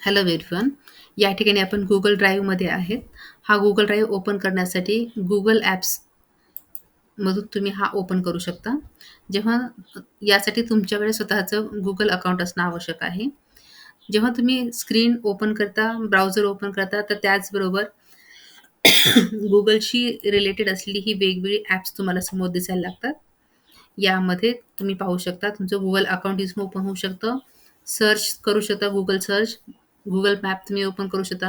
Hello everyone. या ठिकाणी आपण Google ड्राईव्हमध्ये आहेत. हा Google ड्राईव्ह ओपन करण्यासाठी Google ॲप्समधून तुम्ही हा ओपन करू शकता. जेव्हा यासाठी तुमच्याकडे स्वतःचं Google अकाउंट असणं आवश्यक आहे. जेव्हा तुम्ही स्क्रीन ओपन करता, ब्राउझर ओपन करता, तर त्याचबरोबर Googleशी रिलेटेड असलेली ही वेगवेगळी ॲप्स तुम्हाला समोर दिसायला लागतात. यामध्ये तुम्ही पाहू शकता तुमचं Google अकाउंट इथून ओपन होऊ शकतं. सर्च करू शकता Google सर्च. Google मॅप तुम्ही ओपन करू शकता.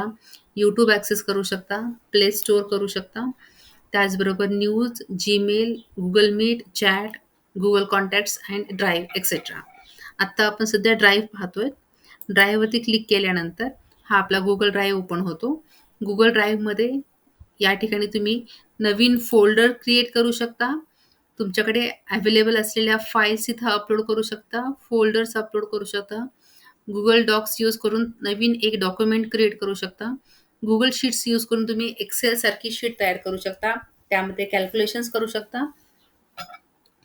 YouTube ॲक्सेस करू शकता. प्ले स्टोअर करू शकता. त्याचबरोबर news, Gmail, Google Meet, chat, Google contacts and Drive etcetera. आत्ता आपण सध्या ड्राईव्ह पाहतोय. ड्राईव्हवरती क्लिक केल्यानंतर हा आपला Google ड्राईव्ह ओपन होतो. Google ड्राईव्हमध्ये या ठिकाणी तुम्ही नवीन फोल्डर क्रिएट करू शकता. तुमच्याकडे अवेलेबल असलेल्या फाईल्स इथं अपलोड करू शकता. फोल्डर्स अपलोड करू शकता. Google डॉक्स यूज करून नवीन एक डॉक्युमेंट क्रिएट करू शकता. Google शीट्स यूज करून तुम्ही एक्सेल सारखी शीट तयार करू शकता. त्यामध्ये कॅल्क्युलेशन्स करू शकता.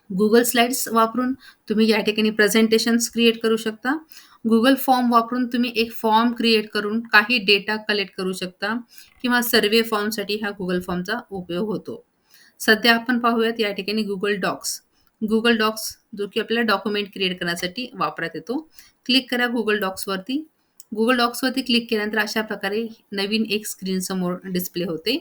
Google स्लाइड्स वापरून तुम्ही या ठिकाणी प्रेझेंटेशन्स क्रिएट करू शकता. Google फॉर्म वापरून तुम्ही एक फॉर्म क्रिएट करून काही डेटा कलेक्ट करू शकता किंवा सर्व्हे फॉर्मसाठी हा Google फॉर्मचा उपयोग होतो. सध्या आपण पाहूयात या ठिकाणी Google डॉक्स. Google डॉक्स जो की आपल्याला डॉक्युमेंट क्रिएट करण्यासाठी वापरात येतो. क्लिक करा Google डॉक्सवरती. Google डॉक्सवरती क्लिक केल्यानंतर अशा प्रकारे नवीन एक स्क्रीन समोर डिस्प्ले होते.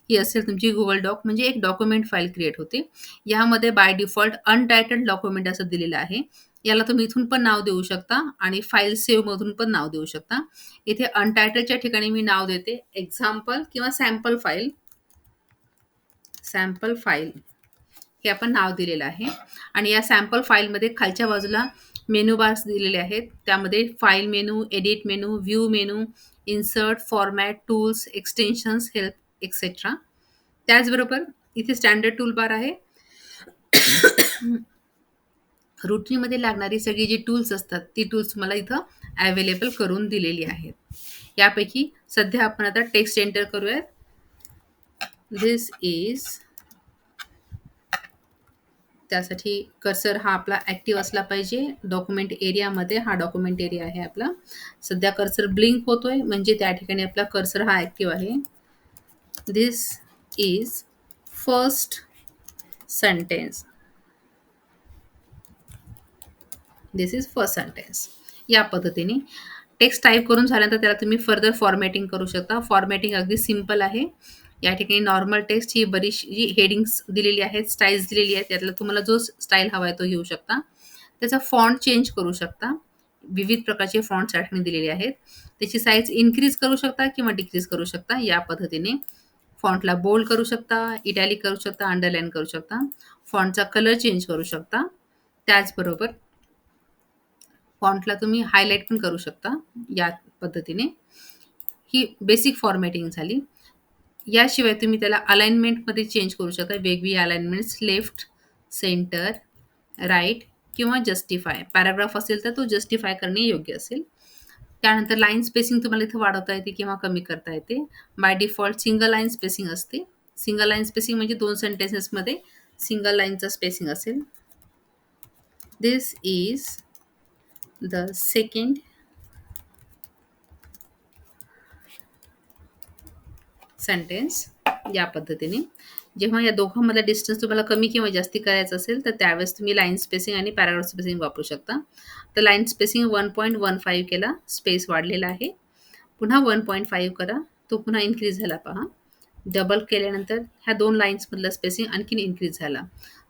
ही असेल तुमची Google डॉक म्हणजे एक डॉक्युमेंट फाईल क्रिएट होते. यामध्ये बाय डिफॉल्ट अनटायटल्ड डॉक्युमेंट असं दिलेलं आहे. याला तुम्ही इथून पण नाव देऊ शकता आणि फाईल सेव्हमधून पण नाव देऊ शकता. इथे अनटायटल्डच्या ठिकाणी मी नाव देते एक्झाम्पल किंवा सॅम्पल फाईल हे आपण नाव दिलेलं आहे आणि या सॅम्पल फाईलमध्ये खालच्या बाजूला मेनू बार्स दिलेले आहेत. त्यामध्ये file menu, edit menu, view menu, insert, format, tools, extensions, help etcetera. त्याचबरोबर इथे स्टँडर्ड टूल बार आहे. रुटीनमध्ये लागणारी सगळी जी टूल्स असतात ती टूल्स तुम्हाला इथं अवेलेबल करून दिलेली आहेत. यापैकी सध्या आपण आता टेक्स्ट एंटर करूयात. धिस इज त्यासाठी कर्सर हा आपला ॲक्टिव्ह असला पाहिजे. डॉक्युमेंट एरियामध्ये हा डॉक्युमेंट एरिया आहे आपला. सध्या कर्सर ब्लिंक होतोय म्हणजे त्या ठिकाणी आपला कर्सर हा ॲक्टिव्ह आहे. This is first sentence. This is first sentence. या पद्धतीने टेक्स्ट टाईप करून झाल्यानंतर त्याला तुम्ही फर्दर फॉर्मॅटिंग करू शकता. फॉर्मॅटिंग अगदी सिंपल आहे. या ठिकाणी नॉर्मल टेक्स्ट ही बरीचशी जी हेडिंग्स दिलेली आहेत, स्टाईल्स दिलेली आहेत, त्यातला तुम्हाला जो स्टाईल हवा आहे तो घेऊ शकता. त्याचा फॉन्ट चेंज करू शकता. विविध प्रकारचे फॉन्ट्स या ठिकाणी दिलेले आहेत. त्याची साईज इन्क्रीज करू शकता किंवा डिक्रीज करू शकता. या पद्धतीने फॉन्टला बोल्ड करू शकता, इटॅलिक करू शकता, अंडरलाईन करू शकता. फॉन्टचा कलर चेंज करू शकता. त्याचबरोबर फॉन्टला तुम्ही हायलाइट पण करू शकता. या पद्धतीने ही बेसिक फॉर्मॅटिंग झाली. याशिवाय तुम्ही त्याला अलाइनमेंटमध्ये चेंज करू शकता. वेगवेगळी अलाइनमेंट्स लेफ्ट, सेंटर, राईट किंवा जस्टिफाय. पॅराग्राफ असेल तर तो जस्टिफाय करणे योग्य असेल. त्यानंतर लाईन स्पेसिंग तुम्हाला इथे वाढवता येते किंवा कमी करता येते. By default single line spacing असते. सिंगल लाईन स्पेसिंग म्हणजे 2 सेंटेन्सेसमध्ये सिंगल लाईनचा स्पेसिंग असेल. दिस इज द सेकंड सेंटेन्स. या पद्धतीने जेव्हा या दोघांमधला डिस्टन्स तुम्हाला कमी किंवा जास्ती करायचा असेल तर त्यावेळेस तुम्ही लाईन स्पेसिंग आणि पॅराग्राफ स्पेसिंग वापरू शकता. तर लाईन स्पेसिंग 1.15 केला, स्पेस वाढलेला आहे. पुन्हा 1.5 करा, तो पुन्हा इन्क्रीज झाला पहा. डबल केल्यानंतर ह्या 2 लाईन्समधला स्पेसिंग आणखीन इन्क्रीज झाला.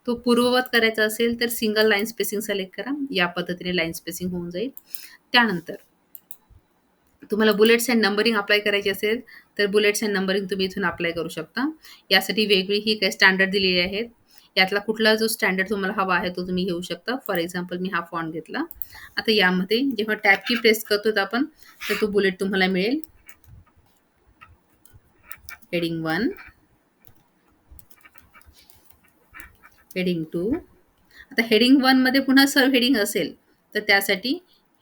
तो पूर्ववत करायचा असेल तर सिंगल लाईन स्पेसिंग सिलेक्ट करा. या पद्धतीने लाईन स्पेसिंग होऊन जाईल. त्यानंतर तुम्हाला बुलेट्स अँड नंबरिंग अप्लाय करायची असेल तर बुलेट्स अँड नंबरिंग तुम्ही इथून अप्लाय करू शकता. यासाठी वेगवेगळी ही काही स्टँडर्ड दिलेली आहेत. यातला कुठला जो स्टँडर्ड तुम्हाला हवा आहे तो तुम्ही घेऊ शकता. फॉर एक्झाम्पल मी हा फॉन्ट घेतला. आता यामध्ये जेव्हा टॅब की प्रेस करतो आपण तर तो बुलेट तुम्हाला मिळेल. Heading 1, heading 2. आता हेडिंग 1 मध्ये पुन्हा सब हेडिंग असेल तर त्यासाठी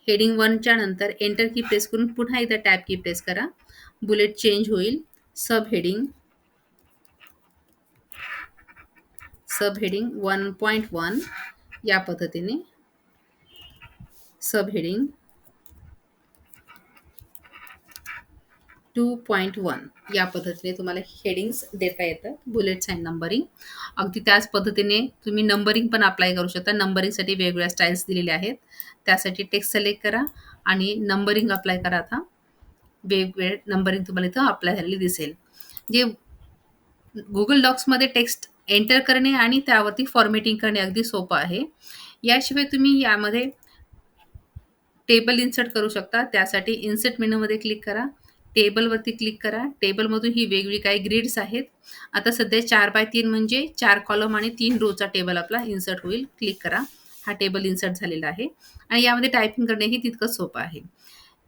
हेडिंग 1च्या नंतर एंटर की प्रेस करून पुन्हा एकदा टॅब की प्रेस करा. बुलेट चेंज होईल. सब हेडिंग 1.1 या पद्धतीने सब हेडिंग 2.1 या पद्धतीने तुम्हाला हेडिंग्स देता येतात, बुलेट्स अँड नंबरिंग. अगदी त्याच पद्धतीने तुम्ही नंबरिंग पण अप्लाय करू शकता. नंबरिंगसाठी वेगवेगळ्या स्टाईल्स दिलेल्या आहेत. त्यासाठी टेक्स्ट सिलेक्ट करा आणि नंबरिंग अप्लाय करा आता. वेगवेगळे नंबरिंग तुम्हाला इथं अप्लाय झालेली दिसेल. जे Google डॉक्समध्ये टेक्स्ट एंटर करणे आणि त्यावरती फॉर्मॅटिंग करणे अगदी सोपं आहे. याशिवाय तुम्ही यामध्ये टेबल इन्सर्ट करू शकता. त्यासाठी इन्सर्ट मेनूमध्ये क्लिक करा. टेबलवरती क्लिक करा. टेबलमधून ही वेगवेगळी काही ग्रिड्स आहेत. आता सध्या 4x3 म्हणजे 4 कॉलम आणि 3 रोचा टेबल आपला इन्सर्ट होईल. क्लिक करा. हा टेबल इन्सर्ट झालेला आहे आणि यामध्ये टायपिंग करणेही तितकंच सोपं आहे.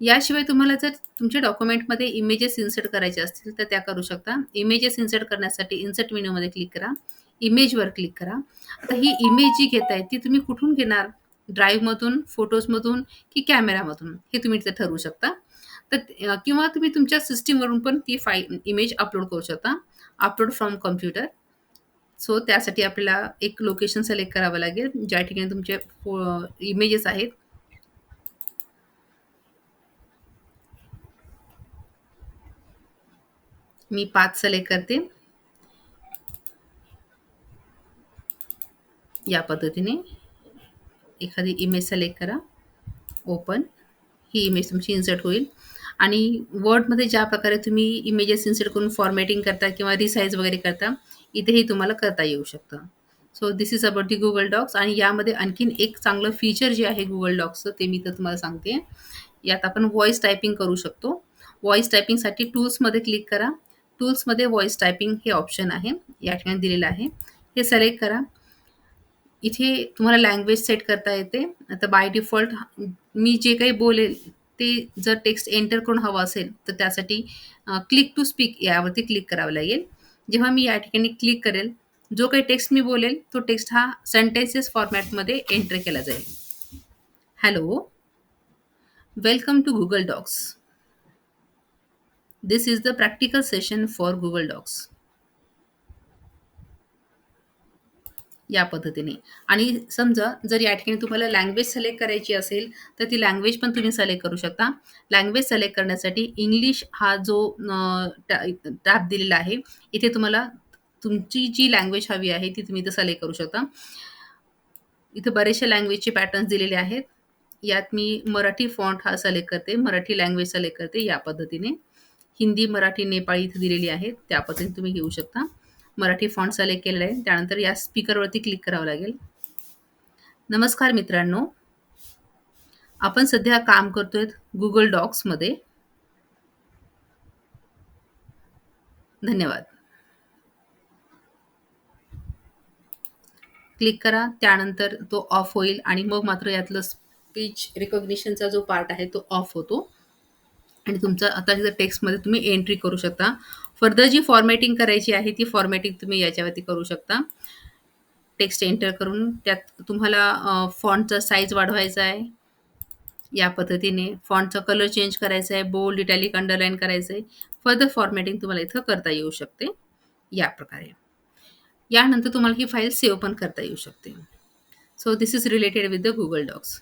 याशिवाय तुम्हाला जर तुमच्या डॉक्युमेंटमध्ये इमेजेस इन्सर्ट करायचे असतील तर त्या करू शकता. इमेजेस इन्सर्ट करण्यासाठी इन्सर्ट मेनूमध्ये क्लिक करा. इमेजवर क्लिक करा. आता ही इमेज जी घेताय ती तुम्ही कुठून घेणार? ड्राईव्हमधून, फोटोजमधून की कॅमेरामधून हे तुम्ही तिथे ठरवू शकता. तर किंवा तुम्ही तुमच्या सिस्टमवरून पण ती इमेज अपलोड करू शकता. Upload from computer. सो त्यासाठी आपल्याला एक लोकेशन सिलेक्ट करावं लागेल, ज्या ठिकाणी तुमचे इमेजेस आहेत. मी पाथ सिलेक्ट करते. या पद्धतीने एखादी इमेज सिलेक्ट करा. ओपन. ही इमेज तुमची इन्सर्ट होईल आणि वर्डमध्ये ज्या प्रकारे तुम्ही इमेजेस इन्सर्ट करून फॉर्मॅटिंग करता किंवा रिसाईज वगैरे करता, इथेही तुम्हाला करता येऊ शकतं. So this is about the Google Docs. आणि यामध्ये आणखीन एक चांगलं फीचर जे आहे Google डॉक्सचं ते मी तर तुम्हाला सांगते. यात आपण व्हॉईस टायपिंग करू शकतो. व्हॉईस टायपिंगसाठी टूल्समध्ये क्लिक करा. टूल्समध्ये व्हॉईस टायपिंग हे ऑप्शन आहे. या ठिकाणी दिलेलं आहे. हे सिलेक्ट करा. इथे तुम्हाला लँग्वेज सेट करता येते. आता बाय डिफॉल्ट मी जे काही बोलेल ते जर टेक्स्ट एंटर करून हवं असेल तर त्यासाठी क्लिक टू स्पीक यावरती क्लिक करावं लागेल. जेव्हा मी या ठिकाणी क्लिक करेल, जो काही टेक्स्ट मी बोलेल तो टेक्स्ट हा सेंटेन्सेस फॉर्मॅटमध्ये एंटर केला जाईल. Hello, welcome to Google Docs. This is the practical session for Google Docs. या पद्धतीने. आणि समजा जर या ठिकाणी तुम्हाला लँग्वेज सिलेक्ट करायची असेल, तर ती लँग्वेज पण तुम्ही सिलेक्ट करू शकता. लँग्वेज सिलेक्ट करण्यासाठी इंग्लिश हा जो टॅब दिलेला आहे, इथे तुम्हाला तुमची जी लँग्वेज हवी आहे ती तुम्ही इथे सिलेक्ट करू शकता. इथे बरेचशा लँग्वेजचे पॅटर्न्स दिलेले आहेत. यात मी मराठी फॉन्ट हा सिलेक्ट करते. मराठी लँग्वेज सिलेक्ट करते या पद्धतीने. हिंदी, मराठी, नेपाळी इथे दिलेली आहेत. त्या पद्धतीने तुम्ही घेऊ शकता. मराठी फॉन्ट सिलेक्ट केलेला आहे. त्यानंतर या स्पीकरवरती क्लिक करावं लागेल. नमस्कार मित्रांनो, आपण सध्या काम करतोय Google डॉक्समध्ये. धन्यवाद. क्लिक करा. त्यानंतर तो ऑफ होईल आणि मग मात्र यातलं स्पीच रिकॉग्निशनचा जो पार्ट आहे तो ऑफ होतो आणि तुमचा आता तिथं टेक्स्टमध्ये तुम्ही एंट्री करू शकता. फर्दर जी फॉर्मॅटिंग करायची आहे ती फॉर्मॅटिंग तुम्ही याच्यावरती करू शकता. टेक्स्ट एंटर करून त्यात तुम्हाला फॉन्टचा साईज वाढवायचा आहे. या पद्धतीने फॉन्टचा कलर चेंज करायचा आहे, बोल्ड, इटॅलिक, अंडरलाईन करायचं आहे. फर्दर फॉर्मॅटिंग तुम्हाला इथं करता येऊ शकते या प्रकारे. यानंतर तुम्हाला ही फाईल सेव्ह पण करता येऊ शकते. So this is related with the Google docs.